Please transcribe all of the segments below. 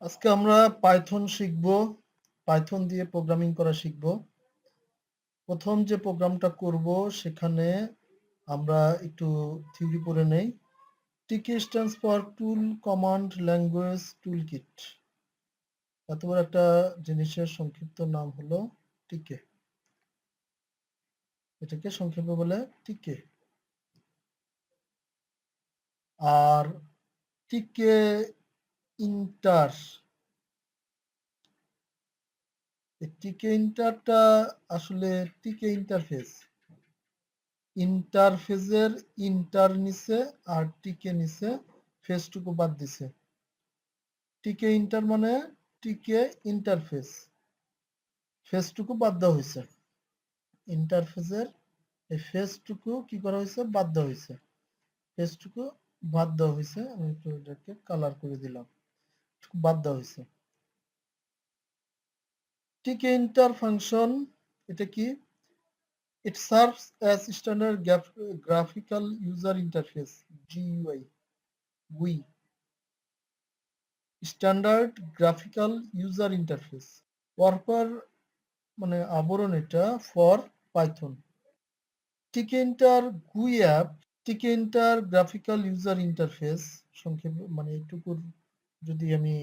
আজকে আমরা পাইথন শিখব। পাইথন দিয়ে প্রোগ্রামিং করা শিখব। প্রথম যে প্রোগ্রামটা করব সেখানে আমরা একটু থিওরি পড়ে নেই। টিকে stands for tool command language toolkit. এত বড় একটা জিনিসের সংক্ষিপ্ত নাম হলো টিকে। এটাকে সংক্ষেপে বলে টিকে। আর টিকে ইন্টার টিকে ইন্টারটা আসলে টিকে ইন্টারফেস। ইন্টারফেসের ইন্টার নিচে আর টিকে নিচে ফেসটুকু বাদ দিছে। টিকে ইন্টার মানে টিকে ইন্টারফেস, ফেসটুকু বাদ দেওয়া হয়েছে। ইন্টারফেসের এই ফেসটুকু কি করা হয়েছে? বাদ দেওয়া হয়েছে। ফেসটুকু বাদ দেওয়া হয়েছে। আমি একটু এটাকে কালার করে দিলাম। বাদ দেওয়া হয়েছে। টিকে ইন্টার ফাংশন এটা কি? It serves as standard graphical user interface GUI. GUI standard graphical user interface. পরপর মানে আবরণ এটা ফর পাইথন। টিকেন্টার গুই অ্যাপ, টিকেন্টার গ্রাফিক্যাল ইউজার ইন্টারফেস সংক্ষেপে মানে এইটুকুর যদি আমি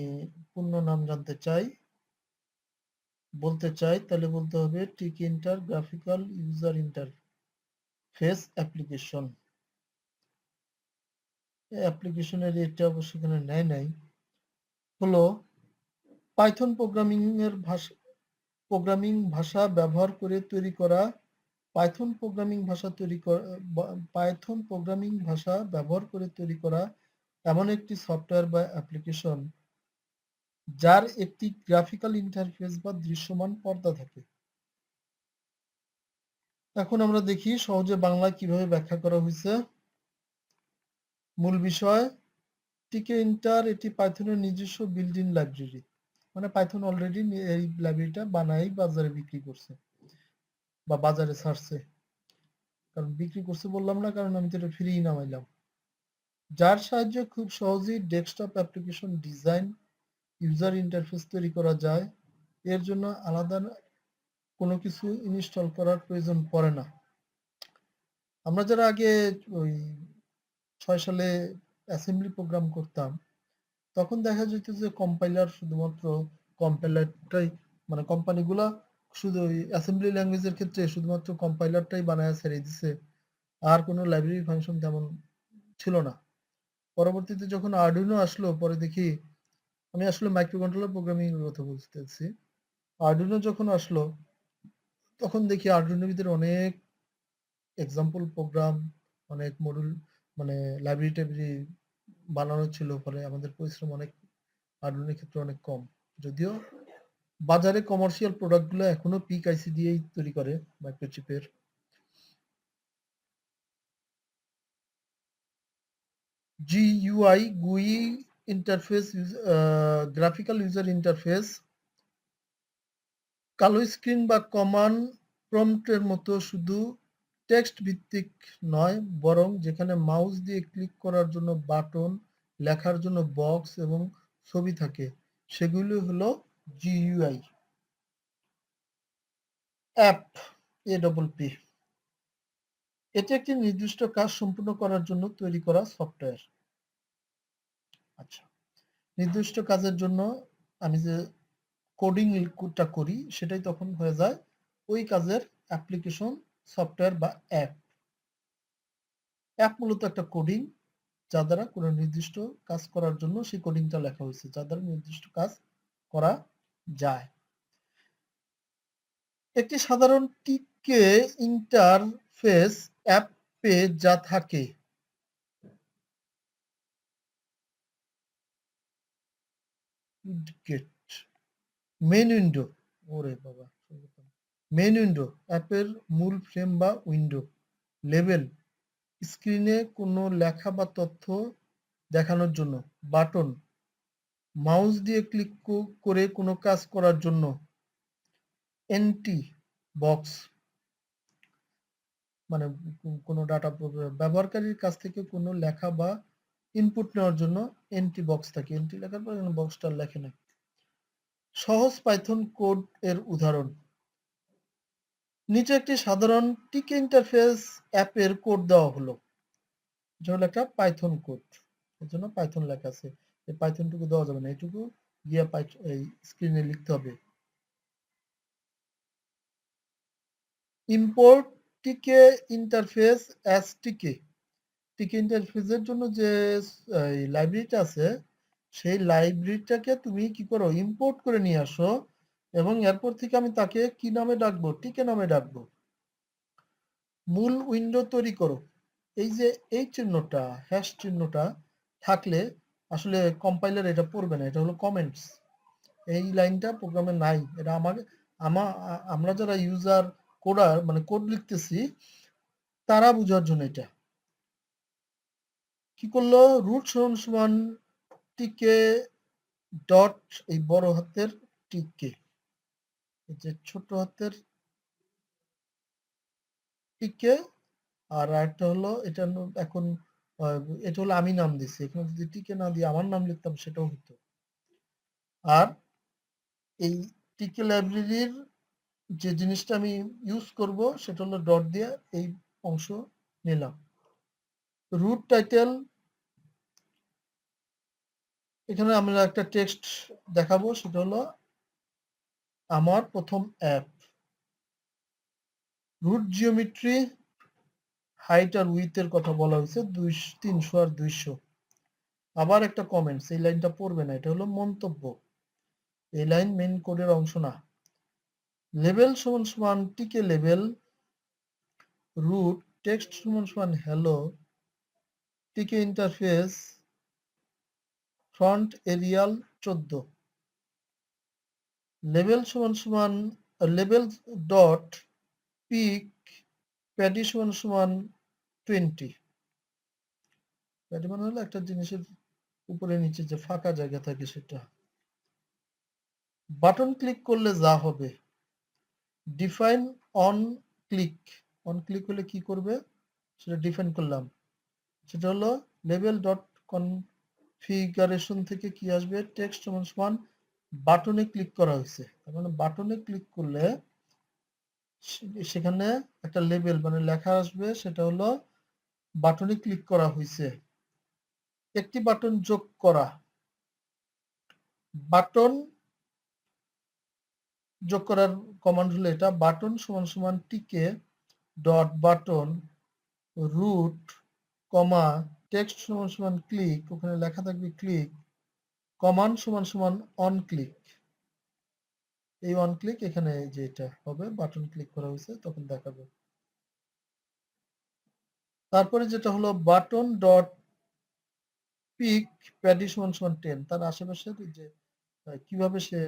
পূর্ণ নাম জানতে চাই বলতে চাই তাহলে বলতে হবে টিকেন্টার গ্রাফিক্যাল ইউজার ইন্টারফেস অ্যাপ্লিকেশন। অ্যাপ্লিকেশনের এটা অবশ্য এখানে নেয় নাই। হলো পাইথন প্রোগ্রামিং ভাষা ব্যবহার করে তৈরি করা পাইথন প্রোগ্রামিং ভাষা ব্যবহার করে তৈরি করা এমন একটি সফটওয়্যার বা অ্যাপ্লিকেশন যার একটি গ্রাফিক্যাল ইন্টারফেস বা দৃশ্যমান পর্দা থাকে। এখন আমরা দেখি সহজে বাংলায় কিভাবে ব্যাখ্যা করা হয়েছে। মূল বিষয়, টিকে ইন্টার এটি পাইথনের নিজস্ব বিল্ট-ইন লাইব্রেরি। মানে পাইথন অলরেডি এই লাইব্রেরিটা বানাই বাজারে বিক্রি করছে বা বাজারে ছাড়ছে। কারণ বিক্রি করছে বললাম না, কারণ আমি তো এটা ফ্রি নামাইলাম। যার সাহায্যে খুব সহজেই desktop application design, user interface তৈরি করা যায়। এর জন্য আলাদা কোনো কিছু ইনস্টল করার প্রয়োজন পড়ে না। আমরা যারা আগে ওই 6 সালে অ্যাসেম্বলি প্রোগ্রাম করতাম, তখন দেখা যেত যে কম্পাইলার শুধুমাত্র কম্পাইলারটাই মানে কোম্পানিগুলা শুধু ওই অ্যাসেম্বলি ল্যাঙ্গুয়েজের ক্ষেত্রে শুধুমাত্র কম্পাইলারটাই বানায় ছেড়ে দিছে। আর কোনো লাইব্রেরি ফাংশন তেমন ছিল না। পরবর্তীতে যখন আরডুইনো আসলো পরে দেখি, আমি আসলে মাইক্রোকন্ট্রোলার প্রোগ্রামিং এর কথা বলতেছি। আরডুইনো যখন আসলো তখন দেখি আরডুইনোর ভিতরে অনেক এক্সাম্পল প্রোগ্রাম, অনেক মডিউল মানে লাইব্রেরি টাইব্রেরি বানানো ছিল। ফলে আমাদের পরিশ্রম অনেক আরডুইনোর ক্ষেত্রে অনেক কম। যদিও বাজারে কমার্শিয়াল প্রোডাক্টগুলো এখনো পিক আইসি দিয়েই তৈরি করে মাইক্রোচিপের। GUI GUI interface graphical user interface কালো স্ক্রিন বা কমান্ড প্রম্পটের মতো শুধু টেক্সট ভিত্তিক নয়, বরং যেখানে মাউস দিয়ে ক্লিক করার জন্য বাটন, লেখার জন্য বক্স এবং ছবি থাকে, সেগুলি হলো GUI। অ্যাপ APP এটি একটি নির্দিষ্ট কাজ সম্পূর্ণ করার জন্য তৈরি করা সফটওয়্যার। আচ্ছা, নির্দিষ্ট কাজের জন্য আমি যে কোডিংটা করি সেটাই তখন হয়ে যায় ওই কাজের অ্যাপ্লিকেশন, সফটওয়্যার বা অ্যাপ। অ্যাপ মূলত একটা কোডিং যা দ্বারা কোনো নির্দিষ্ট কাজ করার জন্য সেই কোডিংটা লেখা হয়েছে, যা দ্বারা নির্দিষ্ট কাজ করা যায়। একটি সাধারণ টিকে ইন্টারফেস অ্যাপে যা থাকে মেন উইন্ডো, ওরে বাবা, মেন উইন্ডো অ্যাপের মূল ফ্রেম বা উইন্ডো, লেবেল স্ক্রিনে কোনো লেখা বা তথ্য দেখানোর জন্য, বাটন মাউস দিয়ে ক্লিক করে কোনো কাজ করার জন্য, এন্টি বক্স মানে কোনো ডাটা ব্যবহারকারীর কাছ থেকে কোনো লেখা বা ইনপুট নেওয়ার জন্য এন্টি বক্স থাকে। এন্টি লেখার পর বক্সটা লেখে না। সহজ পাইথন কোড এর উদাহরণ। নিচে একটি সাধারণ টিকে ইন্টারফেস অ্যাপের কোড দেওয়া হলো। এটা হলো একটা পাইথন কোড, এর জন্য পাইথন লেখা আছে। এই পাইথনটুকু দেওয়া যাবে না, এইটুকু গিয়ে এই স্ক্রিনে লিখতে হবে। ইম্পোর্ট টিকে ইন্টারফেস অ্যাজ টিকে। টিকে ইন্টারফেসের জন্য যে লাইব্রেরিটা আছে, সেই লাইব্রেরিটাকে তুমি কি করো, ইম্পোর্ট করে নিয়ে আসো এবং এরপর থেকে আমি তাকে কি নামে ডাকবো, টিকে নামে ডাকবো। মূল উইন্ডো তৈরি করো। এই যে এই চিহ্নটা, হ্যাশ চিহ্নটা থাকলে আসলে কম্পাইলার এটা পড়বে না, এটা হলো কমেন্টস। এই লাইনটা প্রোগ্রামে নাই, এটা আমরা যারা ইউজার কোডার মানে কোড লিখতেছি তারা বোঝার জন্য এটা কি করলো, রুট সমান টিকে ডট এই বড় হাতের টিকে, এই যে ছোট হাতের টিকে, আর একটা হলো এটা এখন এটা হলো আমি নাম দিছি, এখানে যদি টিকে না দিয়ে আমার নাম লিখতাম সেটাও হতো। আর এই টিকে লাইব্রেরির যে জিনিসটা আমি ইউজ করব সেটা হলো ডট দিয়ে এই অংশ নিলাম। রুট টাইটেল, এখানে আমরা একটা টেক্সট দেখাবো, সেটা হলো আমার প্রথম অ্যাপ। রুট জিওমেট্রি, হাইট আর উইথের কথা বলা হয়েছে 300 আর 200। আবার একটা কমেন্টস, এই লাইনটা পড়বে না, এটা হলো মন্তব্য, এই লাইন মেইন কোডের অংশ না। লেভেল সমান সমান টিকে লেভেল, রুট টেক্সট সমান সমান hello, TK interface front Arial 14, level সমান সমান লেভেল ডট পিক প্যাডি সমান সমান 20। প্যাডি মানে হলো একটা জিনিসের উপরে নিচে যে ফাঁকা জায়গা থাকে সেটা। বাটন ক্লিক করলে যা হবে, define on click. On click হলে কি করবে সেটা ডিফাইন করলাম, সেটা হলো লেভেল ডট কনফিগারেশন থেকে কি আসবে, টেক্সট সমান সমান বাটনে ক্লিক করা হয়েছে, তার মানে বাটনে ক্লিক করলে সেখানে একটা লেবেল মানে লেখা আসবে, সেটা হলো বাটনে ক্লিক করা হয়েছে। একটি বাটন যোগ করা, বাটন যোগ করার কমান্ড হলো এটা, বাটন সমান সমান টিকে ডট বাটন রুট কমা টেক্সট সমান সমান ক্লিক, ওখানে লেখা থাকবে ক্লিক, কমান্ড সমান সমান অন ক্লিক। এই অন ক্লিক এখানে যে এটা হবে, বাটন ক্লিক করা হয়েছে তখন দেখাবে। তারপরে যেটা হলো বাটন ডট পিক প্যাডি সমান সমান 10, তার আশেপাশে যে কিভাবে সে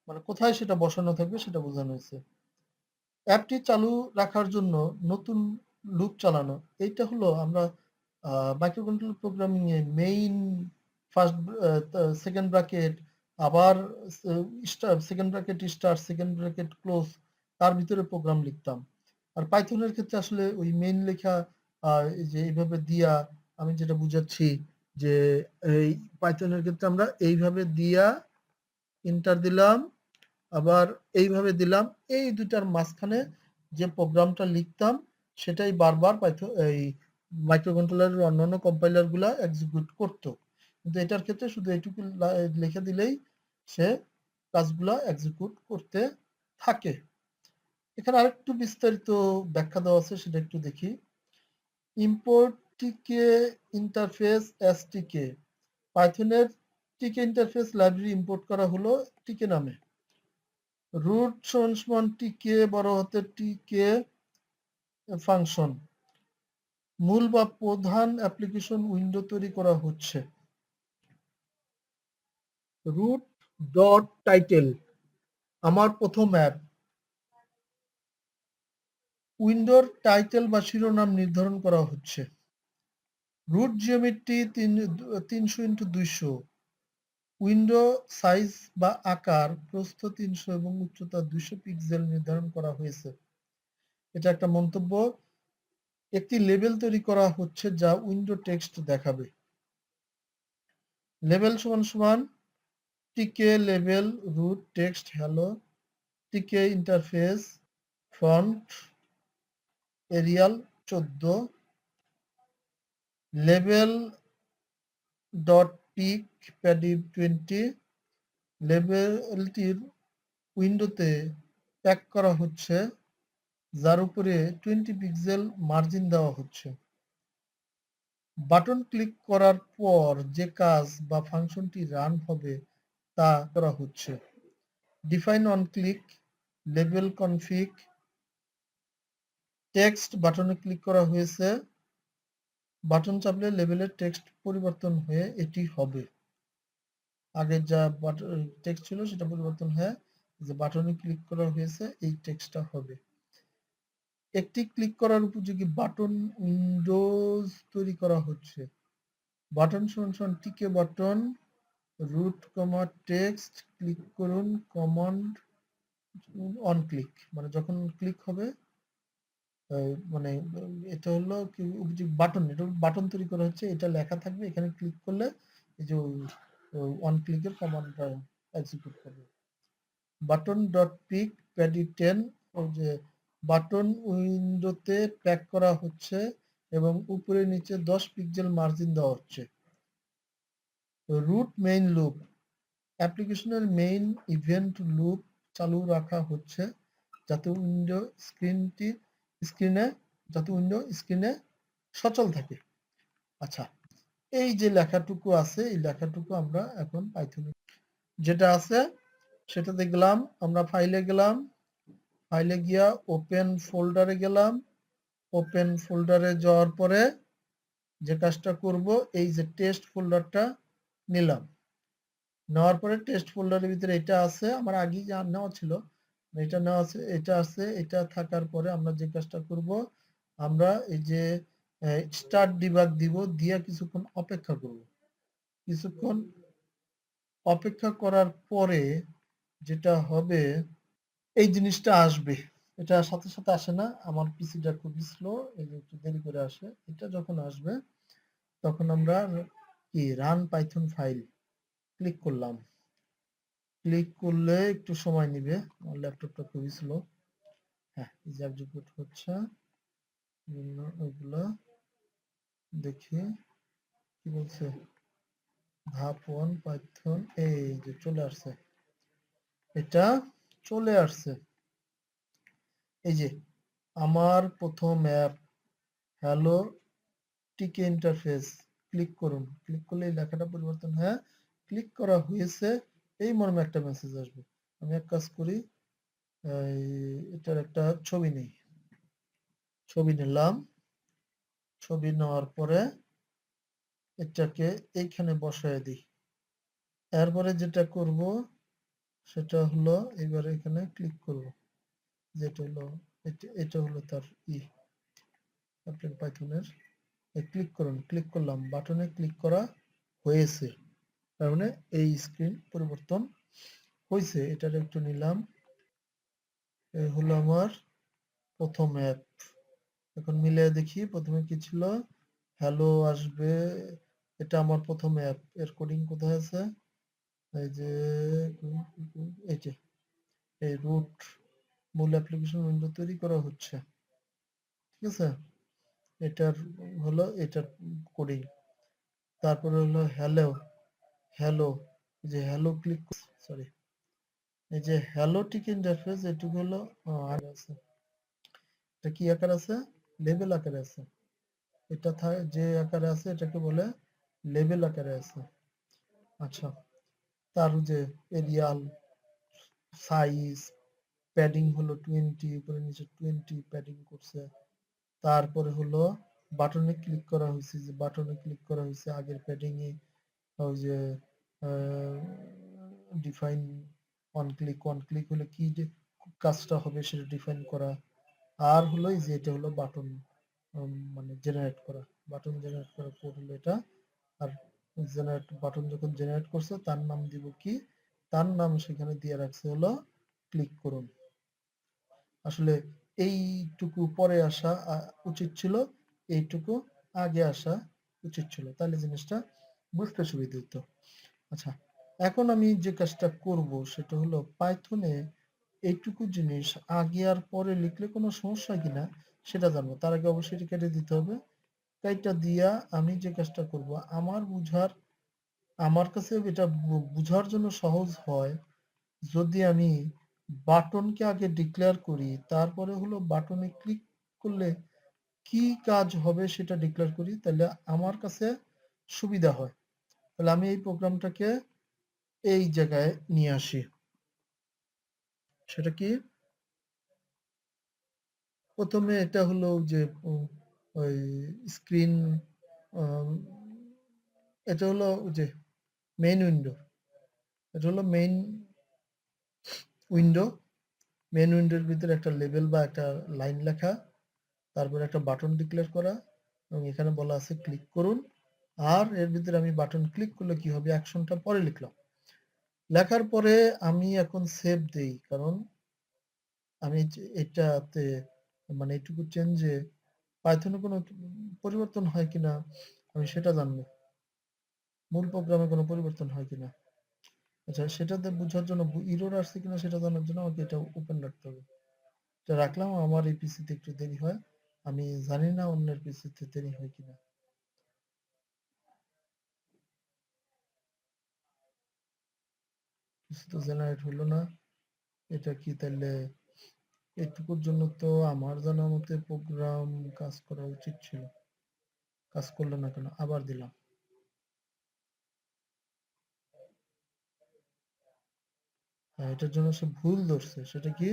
মানে কোথায় সেটা বসানো থাকবে সেটা বোঝানো হয়েছে। অ্যাপটি চালু রাখার জন্য নতুন লুপ চালানো, এইটা হলো আমরা মাইক্রোকন্ট্রোলার প্রোগ্রামিং এ মেইন ফার্স্ট সেকেন্ড ব্র্যাকেট, আবার second bracket start, second bracket close, তার ভিতরে প্রোগ্রাম লিখতাম। আর পাইথনের ক্ষেত্রে আসলে ওই মেইন লেখা এই যে এইভাবে দিয়া, আমি যেটা বুঝাচ্ছি যে এই পাইথনের ক্ষেত্রে আমরা এইভাবে দিয়া এন্টার দিলাম, আবার এইভাবে দিলাম, এই দুটার মাঝখানে যে প্রোগ্রামটা লিখতাম সেটাই বারবার পাইথন এই মাইক্রোকন্ট্রোলারের অন্যান্য কম্পাইলার গুলা এক্সিকিউট করতো। কিন্তু এটার ক্ষেত্রে শুধু এইটুকু লিখে দিলেই সে কাজগুলা এক্সিকিউট করতে থাকে। এখানে আরেকটু বিস্তারিত ব্যাখ্যা দেওয়া আছে, সেটা একটু দেখি। ইম্পোর্ট টিকে ইন্টারফেস এসটিকে, পাইথনের টিকে ইন্টারফেস লাইব্রেরি ইম্পোর্ট করা হলো টিকে নামে। রুট সমান টিকে বড় হাতের টিকে ফাংশন, মূল বা প্রধান অ্যাপ্লিকেশন উইন্ডো তৈরি করা হচ্ছে। রুট ডট টাইটেল, আমার প্রথম অ্যাপ, উইন্ডোর টাইটেল বা শিরোনাম নির্ধারণ করা হচ্ছে। Root geometry 300x200, window size বা আকার প্রস্থ 300 এবং উচ্চতা 200 পিক্সেল নির্ধারণ করা হয়েছে। এটা একটা মন্তব্য, একটি লেবেল তৈরি করা হচ্ছে যা উইন্ডো টেক্সট দেখাবে। লেবেল সমান সমান TK label root text hello, TK interface font Arial 14, label dot pack padding 20, লেবেলটির উইন্ডোতে প্যাক করা হচ্ছে, যার উপরে 20 পিক্সেল মার্জিন দেওয়া হচ্ছে। বাটন ক্লিক করার পর যে কাজ বা ফাংশনটি রান হবে তা করা হচ্ছে। Define on click label config text বাটনে ক্লিক করা হয়েছে, বাটন চাপলে লেবেলের টেক্সট পরিবর্তন হয়ে এটি হবে। আগে যা টেক্সট ছিল সেটা পরিবর্তন হয়ে যে বাটনে ক্লিক করা হয়েছে এই টেক্সটটা হবে। একটি ক্লিক করার উপযোগী বাটন উইন্ডোজ তৈরি করা হচ্ছে। বাটন সমান টিকে বাটন রুট কমা টেক্সট ক্লিক করুন কমান্ড অন ক্লিক, মানে যখন ক্লিক হবে মানে এটা হলো কি বাটন, এটা বাটন তৈরি করা হচ্ছে, এটা লেখা থাকবে, এখানে ক্লিক করলে এই যে অন ক্লিকের কমান্ডটা এক্সিকিউট করবে। বাটন ডট পিক প্যাডি 10, ওই যে বাটন উইন্ডোতে প্যাক করা হচ্ছে এবং উপরে নিচে 10 পিক্সেল মার্জিন দেওয়া হচ্ছে। রুট মেইন লুপ অ্যাপ্লিকেশনের মেইন ইভেন্ট লুপ চালু রাখা হচ্ছে যাতে উইন্ডো স্ক্রিনে সচল থাকে। আচ্ছা, এই যে লেখাটুকু আছে এই লেখাটুকু আমরা এখন পাইথনে যেটা আছে সেটা দেখলাম, আমরা ফাইলে গেলাম, ফাইলে গিয়া ওপেন ফোল্ডারে গেলাম, ওপেন ফোল্ডারে যাওয়ার পরে যে কাজটা করব এই যে টেস্ট ফোল্ডারটা নিলাম, নেওয়ার পরে টেস্ট ফোল্ডারের ভিতরে এটা আছে, আমার আগেই যা নেওয়া ছিল এটা নেওয়া আছে, এটা আছে, এটা থাকার পরে আমরা যে কাজটা করব আমরা এই যে স্টার্ট ডিবাগ দিব, দিয়া কিছুক্ষণ অপেক্ষা করব। কিছুক্ষণ অপেক্ষা করার পরে যেটা হবে এই জিনিসটা আসবে, এটা সাথে সাথে আসে না, আমার পিসিটা খুব স্লো, এই যে একটু দেরি করে আসে। এটা যখন আসবে তখন আমরা কি রান পাইথন ফাইল ক্লিক করলাম, ক্লিক করলে একটু সময় নিবে, আমার ল্যাপটপটা খুবই স্লো। হ্যাঁ, এই যে এক্সিকিউট হচ্ছে ওইগুলো দেখি কি বলছে। ধাপ 1 পাইথন, এই যে চলে আসছে, এটা চলে আসছে। এই যে আমার প্রথম app hello TK interface, click করুন, ক্লিক করলে এই লেখাটা পরিবর্তন হ্যাঁ ক্লিক করা হয়েছে এই মর্মে একটা মেসেজ আসবে। আমি এক কাজ করি, এটার একটা ছবি নেই, ছবি নিলাম, ছবি নেওয়ার পরে এটাকে এইখানে বসায় দিই। এরপরে যেটা করব সেটা হলো এবার এখানে ক্লিক করব, যেটা হলো এটা হলো তার আপনার পাইথনের ক্লিক করুন, ক্লিক করলাম, বাটনে ক্লিক করা হয়েছে, তার মানে এই স্ক্রিন পরিবর্তন হয়েছে। এটার একটু নিলাম, এই হলো আমার প্রথম অ্যাপ। এখন মিলে দেখি প্রথমে কি ছিল, হ্যালো আসবে, এটা আমার প্রথম অ্যাপ, এর কোডিং কোথায় আছে, এই যে এই যে এই রুট মূল অ্যাপ্লিকেশন উইন্ডো তৈরি করা হচ্ছে, ঠিক আছে, এটার হলো এটার কোডিং। তারপরে হলো হ্যালো, হ্যালো যে হ্যালো ক্লিক, সরি এই যে হ্যালো টিক ইন্টারফেস এটুকু হলো আগে আছে, এটা কি আকার আছে, লেবেল আকারে আছে, এটা যে আকারে আছে এটাকে বলে লেবেল আকারে আছে। আচ্ছা, তার যে এরিয়াল সাইজ প্যাডিং হলো 20, উপরে নিচে 20 প্যাডিং করছে। তারপরে হলো বাটনে ক্লিক করা হয়েছে, যে বাটনে ক্লিক করা হয়েছে আগের প্যাডিং এ ওই যে ডিফাইন অন ক্লিক হলে কি যে কাজটা হবে সেটা ডিফাইন করা। আর হলো এই যে এটা হলো বাটন মানে জেনারেট করা, বাটন জেনারেট করার কোড হলো এটা। আর জেনারেট বাটন যখন জেনারেট করছে তার নাম দিব কি, তার নাম সেখানে দিয়ে রাখছে হলো ক্লিক করুন। আসলে এইটুকু পরে আসা উচিত ছিল, এইটুকু আগে আসা উচিত ছিল, তাহলে জিনিসটা বুঝতে সুবিধা হতো। আচ্ছা, এখন আমি যে কাজটা করব সেটা হলো পাইথনে এইটুকু জিনিস আগে আর পরে লিখলে কোনো সমস্যা কিনা সেটা জানবো। তার আগে অবশ্যই এটা কেটে দিতে হবে। কাইটা দিয়া আমি যে কাজটা করব আমার কাছে এটা বুঝার জন্য সহজ হয় যদি আমি বাটনকে আগে ডিক্লেয়ার করি, তারপরে হলো বাটনে ক্লিক করলে কি কাজ হবে সেটা ডিক্লেয়ার করি, তাহলে আমার কাছে সুবিধা হয়। তাহলে আমি এই প্রোগ্রামটাকে এই জায়গায় নিয়ে আসি। সেটা কি? প্রথমে এটা হলো যে ওই স্ক্রিন, এটা হলো যে মেইন উইন্ডো। এটা হলো উইন্ডো মেইন উইন্ডোর ভিতরে একটা লেবেল বা একটা লাইন লেখা, তারপরে একটা বাটন ডিক্লেয়ার করা, এবং এখানে বলা আছে ক্লিক করুন। আর এর ভিতরে আমি বাটন ক্লিক করলে কি হবে, অ্যাকশনটা পরে লিখলাম। লেখার পরে আমি এখন সেভ দেই, কারণ আমি এটাতে মানে এইটুকু চেঞ্জে পাইথনে কোনো পরিবর্তন হয় কিনা আমি সেটা জানবো, মূল প্রোগ্রামে কোনো পরিবর্তন হয় কিনা। আচ্ছা, সেটাতে বোঝার জন্য ইরর আসছে কিনা সেটা জানার জন্য আমাকে এটা ওপেন রাখতে হবে। এটা রাখলাম, আমার এই পিসিতে একটু দেরি হয়, আমি জানি না অন্যের পিসিতে দেরি হয় কিনা। কিছু তো জেনারেট হলো না, এটা কি তাহলে? এটুকুর জন্য তো আমার জানা মতে প্রোগ্রাম কাজ করা উচিত ছিল, কাজ করলো না কেন? আবার দিলাম। হ্যাঁ, এটার জন্য সে ভুল ধরছে, সেটা কি?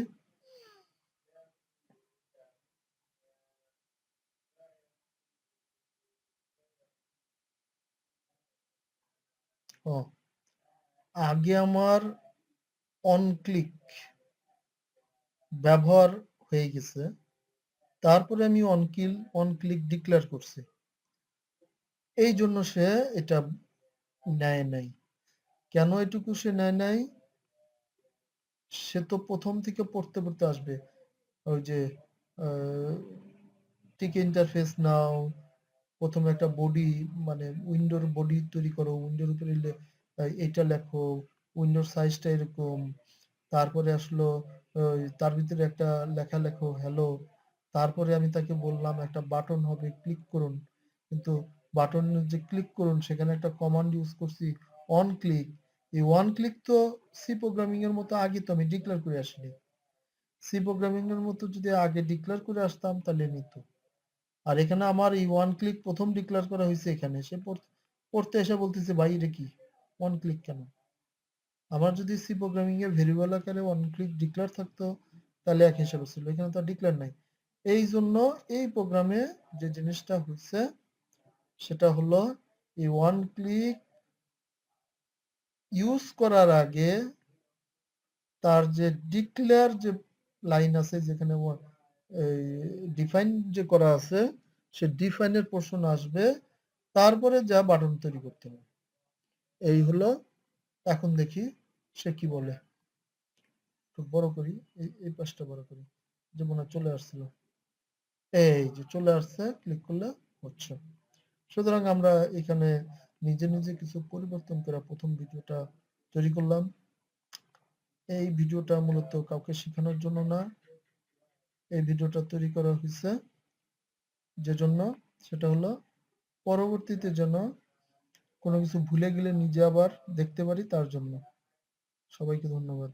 ও, আগে আমার অন ক্লিক ব্যবহার হয়ে গেছে, তারপরে আমি অন ক্লিক ডিক্লেয়ার করছি, এই জন্য সে এটা নেয় নাই। কেন এটুকু সে নেয় নাই? সে তো প্রথম থেকে পড়তে পড়তে আসবে, ওই যে টিক ইন্টারফেস নাও, প্রথমে একটা বডি, মানে উইন্ডোর বডি তৈরি করো, উইন্ডোর উপরে এইটা লেখো, উইন্ডোর সাইজটা এরকম, তারপরে আসলো তার ভিতরে একটা লেখা লেখো হ্যালো, তারপরে আমি তাকে বললাম একটা বাটন হবে ক্লিক করুন, কিন্তু বাটন যে ক্লিক করুন সেখানে একটা কমান্ড ইউজ করছি অন ক্লিক। এই ওয়ান ক্লিক তো সি প্রোগ্রামিং এর মতো আগে তো আমি ডিক্লেয়ার করে আসিনি। সি প্রোগ্রামিং এর মতো যদি আগে ডিক্লেয়ার করে আসতাম তাহলে নিত। আর এখানে আমার এই ওয়ান ক্লিক প্রথম ডিক্লেয়ার করা হয়েছে, এখানে সে পড়তে এসে বলতেছে ভাই এটা কি, ওয়ান ক্লিক কেন? আমার যদি সি প্রোগ্রামিং এ ভেরিয়েবল আকারে ওয়ান ক্লিক ডিক্লেয়ার থাকতো তাহলে এক হিসাবে ছিল, এখানে তো ডিক্লেয়ার নাই। এই জন্য এই প্রোগ্রামে যে জিনিসটা হচ্ছে সেটা হলো এই ওয়ান ক্লিক ইউজ করার আগে তার যে ডিক্লেয়ার যে লাইন আছে, যেখানে ডিফাইন যে করা আছে, সে ডিফাইনের পোর্শন আসবে, তারপরে যা বাটন তৈরি করতে হবে। এই হলো। এখন দেখি সে কি বলে। একটু বড় করি, এই পাশটা বড় করি, যে মনে হয় চলে আসছিল। এই যে চলে আসছে, ক্লিক করলে হচ্ছে। সুতরাং আমরা এখানে নিজে নিজে কিছু পরিবর্তন করে প্রথম ভিডিওটা তৈরি করলাম। এই ভিডিওটা মূলত কাউকে শেখানোর জন্য না, এই ভিডিওটা তৈরি করা হয়েছে যে জন্য, সেটা হলো পরবর্তীতে যেন কোনো কিছু ভুলে গেলে নিজে আবার দেখতে পারি, তার জন্য। সবাইকে ধন্যবাদ।